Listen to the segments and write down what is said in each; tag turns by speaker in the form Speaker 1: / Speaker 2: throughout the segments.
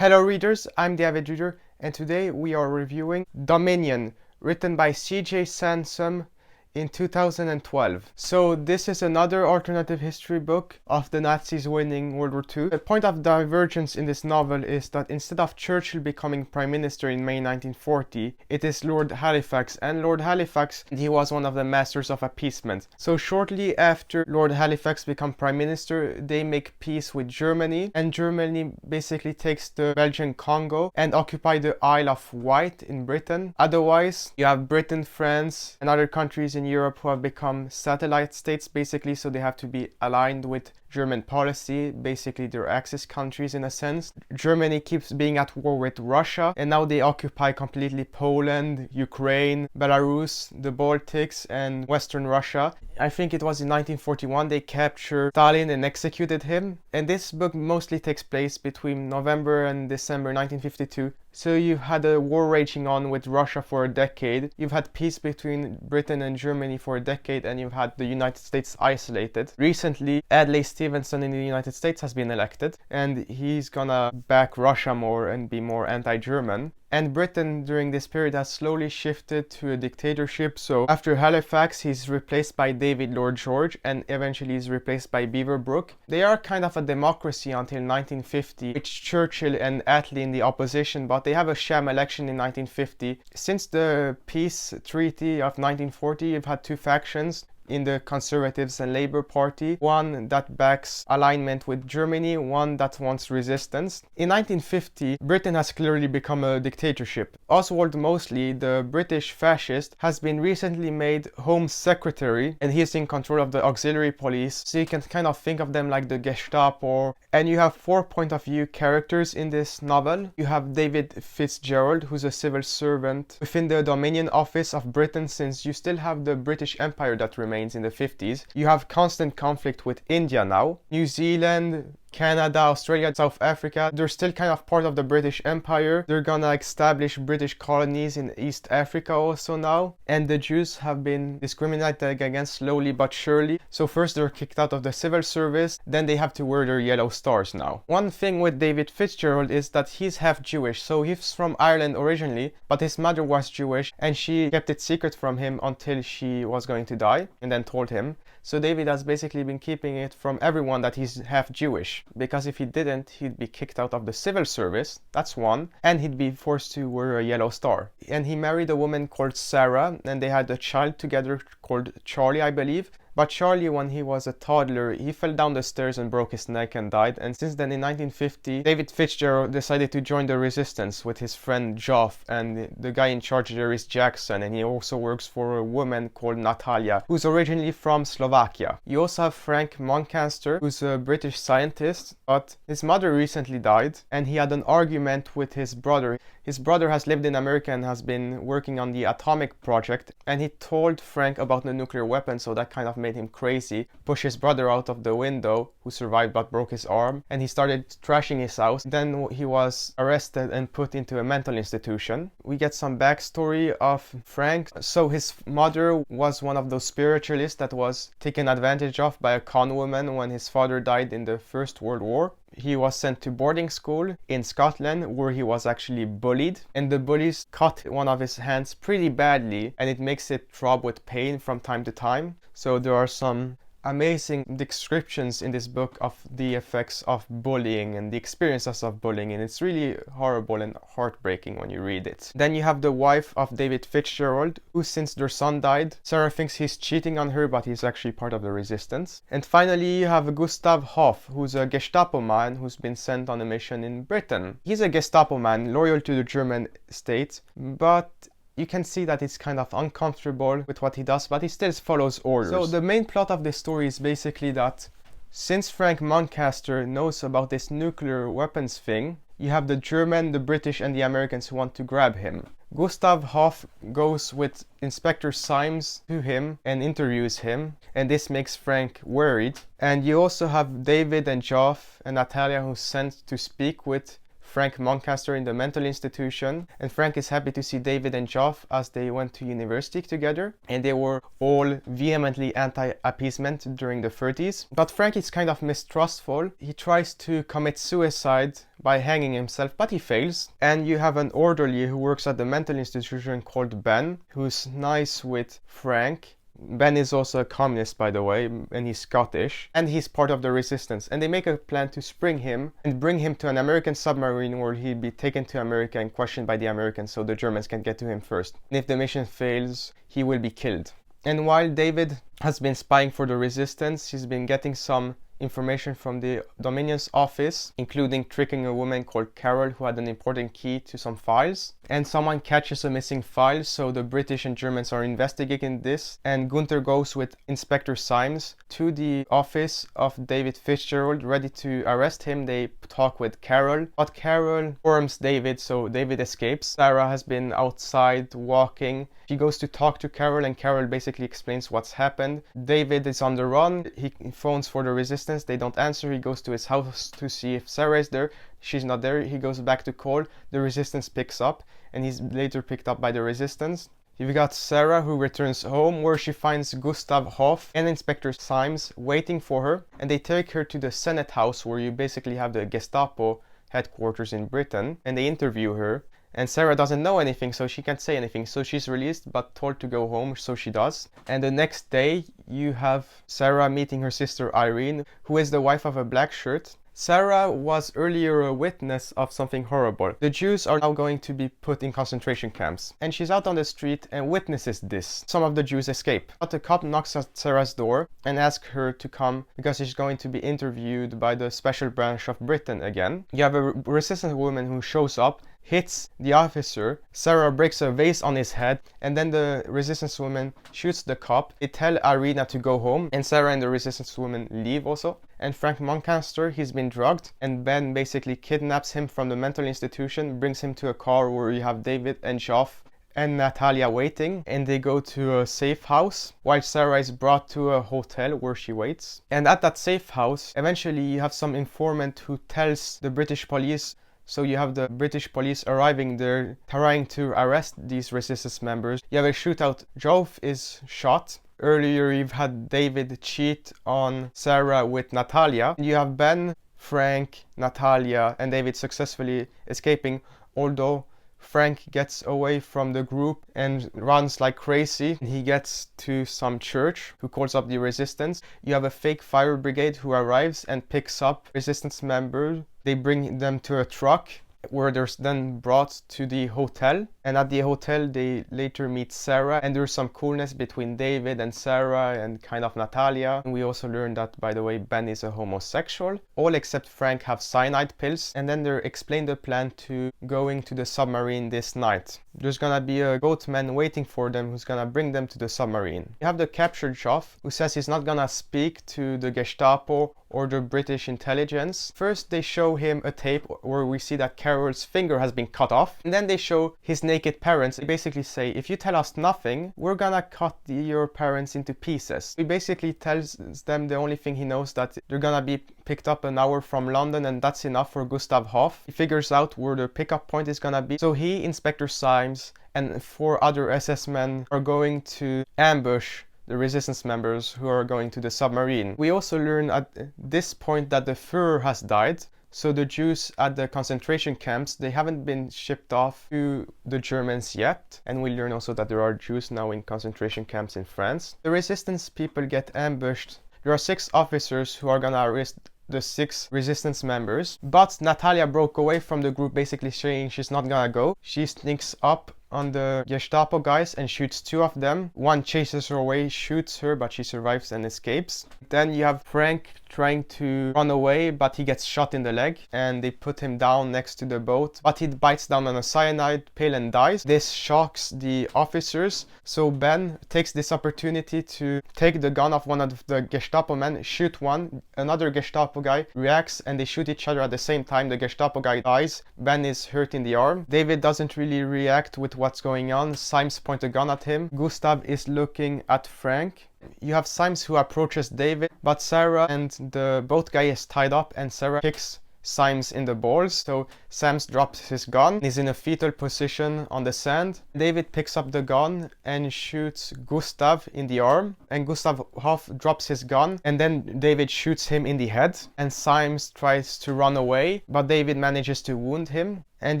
Speaker 1: Hello readers, I'm the Avid Reader, and today we are reviewing Dominion, written by C.J. Sansom in 2012. So this is another alternative history book of the Nazis winning World War II. The point of divergence in this novel is that instead of Churchill becoming Prime Minister in May 1940, it is Lord Halifax, and Lord Halifax, he was one of the masters of appeasement. So shortly after Lord Halifax become Prime Minister, they make peace with Germany, and Germany basically takes the Belgian Congo and occupy the Isle of Wight in Britain. Otherwise, you have Britain, France, and other countries in Europe who have become satellite states basically, so they have to be aligned with German policy, basically their Axis countries in a sense. Germany keeps being at war with Russia, and now they occupy completely Poland, Ukraine, Belarus, the Baltics, and Western Russia. I think it was in 1941 they captured Stalin and executed him. And this book mostly takes place between November and December 1952. So you've had a war raging on with Russia for a decade, you've had peace between Britain and Germany for a decade, and you've had the United States isolated. Recently, Adlai Stevenson in the United States has been elected, and he's gonna back Russia more and be more anti-German. And Britain during this period has slowly shifted to a dictatorship. So after Halifax, he's replaced by David Lord George, and eventually he's replaced by Beaverbrook. They are kind of a democracy until 1950, with Churchill and Attlee in the opposition, but they have a sham election in 1950. Since the peace treaty of 1940, you've had two factions in the Conservatives and Labour Party, one that backs alignment with Germany, one that wants resistance. In 1950, Britain has clearly become a dictatorship. Oswald Mosley, the British fascist, has been recently made Home Secretary, and he's in control of the auxiliary police, so you can kind of think of them like the Gestapo. And you have 4 point of view characters in this novel. You have David Fitzgerald, who's a civil servant within the Dominion Office of Britain, since you still have the British Empire that remains in the 50s. You have constant conflict with India now. New Zealand, Canada, Australia, South Africa, they're still kind of part of the British Empire. They're gonna establish British colonies in East Africa also now. And the Jews have been discriminated against slowly but surely. So first they're kicked out of the civil service, then they have to wear their yellow stars now. One thing with David Fitzgerald is that he's half Jewish. So he's from Ireland originally, but his mother was Jewish, and she kept it secret from him until she was going to die, and then told him. So David has basically been keeping it from everyone that he's half Jewish, because if he didn't, he'd be kicked out of the civil service, that's one, and he'd be forced to wear a yellow star. And he married a woman called Sarah, and they had a child together called Charlie, I believe. But Charlie, when he was a toddler, he fell down the stairs and broke his neck and died. And since then, in 1950, David Fitzgerald decided to join the resistance with his friend Joff, and the guy in charge there is Jackson, and he also works for a woman called Natalia, who's originally from Slovakia. You also have Frank Muncaster, who's a British scientist, but his mother recently died, and he had an argument with his brother. His brother has lived in America and has been working on the atomic project, and he told Frank about the nuclear weapon, so that kind of made him crazy, pushed his brother out of the window, who survived but broke his arm, and he started trashing his house. Then he was arrested and put into a mental institution. We get some backstory of Frank. So his mother was one of those spiritualists that was taken advantage of by a con woman when his father died in the First World War. He was sent to boarding school in Scotland, where he was actually bullied, and the bullies cut one of his hands pretty badly, and it makes it throb with pain from time to time. So there are some amazing descriptions in this book of the effects of bullying and the experiences of bullying, and it's really horrible and heartbreaking when you read it. Then you have the wife of David Fitzgerald, who, since their son died, Sarah thinks he's cheating on her, but he's actually part of the resistance. And finally you have Gustav Hoff, who's a Gestapo man who's been sent on a mission in Britain. He's a Gestapo man loyal to the German state, but you can see that it's kind of uncomfortable with what he does, but he still follows orders. So the main plot of this story is basically that since Frank Muncaster knows about this nuclear weapons thing, you have the German, the British, and the Americans who want to grab him. Gustav Hoff goes with Inspector Symes to him and interviews him, and this makes Frank worried. And you also have David and Joff and Natalia who's sent to speak with Frank Moncaster in the mental institution, and Frank is happy to see David and Geoff as they went to university together, and they were all vehemently anti-appeasement during the 30s. But Frank is kind of mistrustful. He tries to commit suicide by hanging himself, but he fails. And you have an orderly who works at the mental institution called Ben, who's nice with Frank. Ben is also a communist, by the way, and he's Scottish, and he's part of the resistance. And they make a plan to spring him and bring him to an American submarine where he'd be taken to America and questioned by the Americans so the Germans can get to him first. And if the mission fails, he will be killed. And while David has been spying for the resistance, he's been getting some information from the Dominion's office, including tricking a woman called Carol who had an important key to some files. And someone catches a missing file, so the British and Germans are investigating this. And Gunther goes with Inspector Symes to the office of David Fitzgerald, ready to arrest him. They talk with Carol, but Carol informs David, so David escapes. Sarah has been outside walking. She goes to talk to Carol, and Carol basically explains what's happened. David is on the run. He phones for the resistance. They don't answer. He goes to his house to see if Sarah is there. She's not there. He goes back to call. The resistance picks up, and he's later picked up by the resistance. You've got Sarah, who returns home, where she finds Gustav Hoff and Inspector Symes waiting for her, and they take her to the Senate House, where you basically have the Gestapo headquarters in Britain, and they interview her. And Sarah doesn't know anything, so she can't say anything. So she's released, but told to go home, so she does. And the next day, you have Sarah meeting her sister Irene, who is the wife of a black shirt. Sarah was earlier a witness of something horrible. The Jews are now going to be put in concentration camps. And she's out on the street and witnesses this. Some of the Jews escape. But the cop knocks at Sarah's door and asks her to come because she's going to be interviewed by the special branch of Britain again. You have a resistant woman who shows up, hits the officer. Sarah breaks a vase on his head, and then the resistance woman shoots the cop. They tell Irina to go home, and Sarah and the resistance woman leave also. And Frank Moncaster, he's been drugged, and Ben basically kidnaps him from the mental institution, brings him to a car where you have David and Geoff and Natalia waiting, and they go to a safe house while Sarah is brought to a hotel where she waits. And at that safe house, eventually you have some informant who tells the British police. So you have the British police arriving there, trying to arrest these resistance members. You have a shootout. Geoff is shot. Earlier you've had David cheat on Sarah with Natalia. You have Ben, Frank, Natalia, and David successfully escaping, although Frank gets away from the group and runs like crazy. He gets to some church who calls up the resistance. You have a fake fire brigade who arrives and picks up resistance members. They bring them to a truck where they're then brought to the hotel. And at the hotel, they later meet Sarah, and there's some coolness between David and Sarah and kind of Natalia. And we also learn that, by the way, Ben is a homosexual. All except Frank have cyanide pills, and then they explain the plan to going to the submarine this night. There's gonna be a boatman waiting for them who's gonna bring them to the submarine. You have the captured Geoff, who says he's not gonna speak to the Gestapo or the British intelligence. First, they show him a tape where we see that Carol's finger has been cut off, and then they show his naked parents. They basically say, if you tell us nothing, we're gonna cut your parents into pieces. He basically tells them the only thing he knows, that they're gonna be picked up an hour from London, and that's enough for Gustav Hoff. He figures out where the pickup point is gonna be. So he, Inspector Symes, and 4 other SS men are going to ambush the resistance members who are going to the submarine. We also learn at this point that the Führer has died. So the Jews at the concentration camps, they haven't been shipped off to the Germans yet. And we learn also that there are Jews now in concentration camps in France. The resistance people get ambushed. There are 6 officers who are gonna arrest the 6 resistance members. But Natalia broke away from the group, basically saying she's not gonna go. She sneaks up on the Gestapo guys and shoots 2 of them. One chases her away, shoots her, but she survives and escapes. Then you have Frank trying to run away, but he gets shot in the leg, and they put him down next to the boat, but he bites down on a cyanide pill and dies. This shocks the officers, so Ben takes this opportunity to take the gun of one of the Gestapo men, shoot one. Another Gestapo guy reacts, and they shoot each other at the same time. The Gestapo guy dies. Ben is hurt in the arm. David doesn't really react with what's going on. Symes points a gun at him. Gustav is looking at Frank. You have Symes who approaches David, but Sarah and the boat guy is tied up, and Sarah kicks Symes in the balls. So Sams drops his gun, he's in a fetal position on the sand. David picks up the gun and shoots Gustav in the arm, and Gustav half drops his gun, and then David shoots him in the head, and Symes tries to run away, but David manages to wound him. And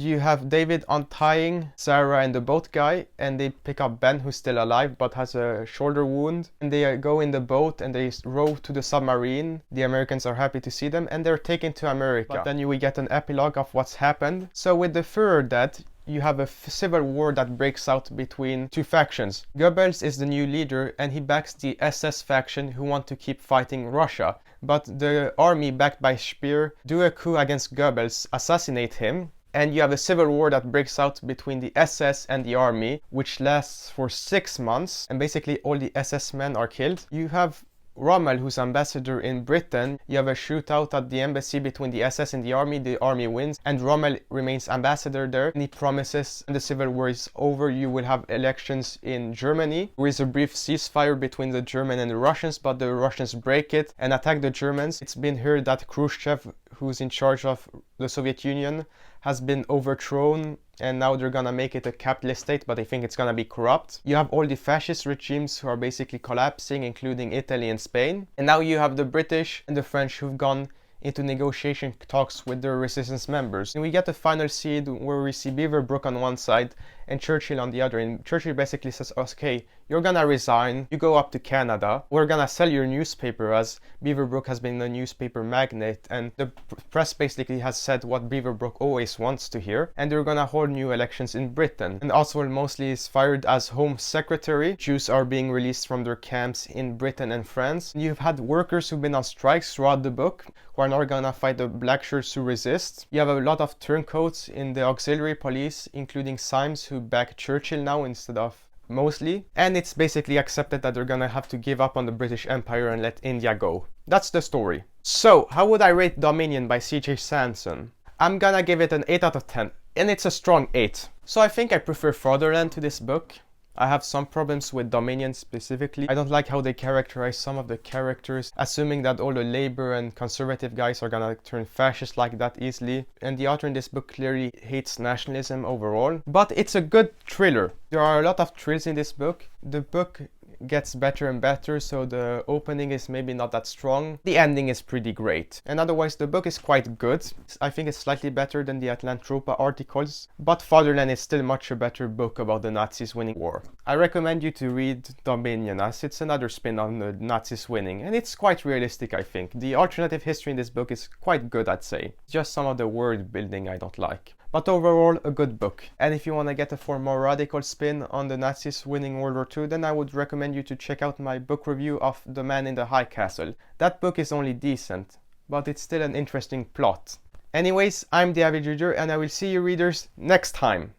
Speaker 1: you have David untying Sarah and the boat guy, and they pick up Ben, who's still alive but has a shoulder wound, and they go in the boat and they row to the submarine. The Americans are happy to see them, and they're taken to America. But then we get an epilogue of what's happened. So with the Führer dead, you have a civil war that breaks out between two factions. Goebbels is the new leader, and he backs the SS faction who want to keep fighting Russia. But the army backed by Speer do a coup against Goebbels, assassinate him, and you have a civil war that breaks out between the SS and the army, which lasts for 6 months, and basically all the SS men are killed. You have Rommel, who's ambassador in Britain. You have a shootout at the embassy between the SS and the army wins, and Rommel remains ambassador there, and he promises when the civil war is over you will have elections in Germany. There is a brief ceasefire between the Germans and the Russians, but the Russians break it and attack the Germans. It's been heard that Khrushchev, who's in charge of the Soviet Union, has been overthrown, and now they're gonna make it a capitalist state, but I think it's gonna be corrupt. You have all the fascist regimes who are basically collapsing, including Italy and Spain. And now you have the British and the French who've gone into negotiation talks with their resistance members. And we get the final scene where we see Beaverbrook on one side and Churchill on the other, and Churchill basically says, okay, you're gonna resign, you go up to Canada, we're gonna sell your newspaper, as Beaverbrook has been a newspaper magnate, and the press basically has said what Beaverbrook always wants to hear, and they're gonna hold new elections in Britain. And Oswald Mosley is fired as Home Secretary. Jews are being released from their camps in Britain and France. And you've had workers who've been on strikes throughout the book who are not gonna fight the black shirts who resist. You have a lot of turncoats in the auxiliary police, including Symes, who back Churchill now instead of Mosley, and it's basically accepted that they're gonna have to give up on the British Empire and let India go. That's the story. So, how would I rate Dominion by C.J. Sansom? I'm gonna give it an 8 out of 10, and it's a strong 8. So I think I prefer Fatherland to this book. I have some problems with Dominion specifically. I don't like how they characterize some of the characters, assuming that all the labor and conservative guys are gonna turn fascist like that easily. And the author in this book clearly hates nationalism overall. But it's a good thriller. There are a lot of thrills in this book. The book gets better and better, so the opening is maybe not that strong. The ending is pretty great. And otherwise the book is quite good. I think it's slightly better than the Atlantropa articles, but Fatherland is still much a better book about the Nazis winning war. I recommend you to read Dominion, as it's another spin on the Nazis winning, and it's quite realistic, I think. The alternative history in this book is quite good, I'd say. Just some of the word building I don't like. But overall, a good book. And if you want to get a more radical spin on the Nazis winning World War II, then I would recommend you to check out my book review of The Man in the High Castle. That book is only decent, but it's still an interesting plot. Anyways, I'm the Avid Reader, and I will see you readers next time.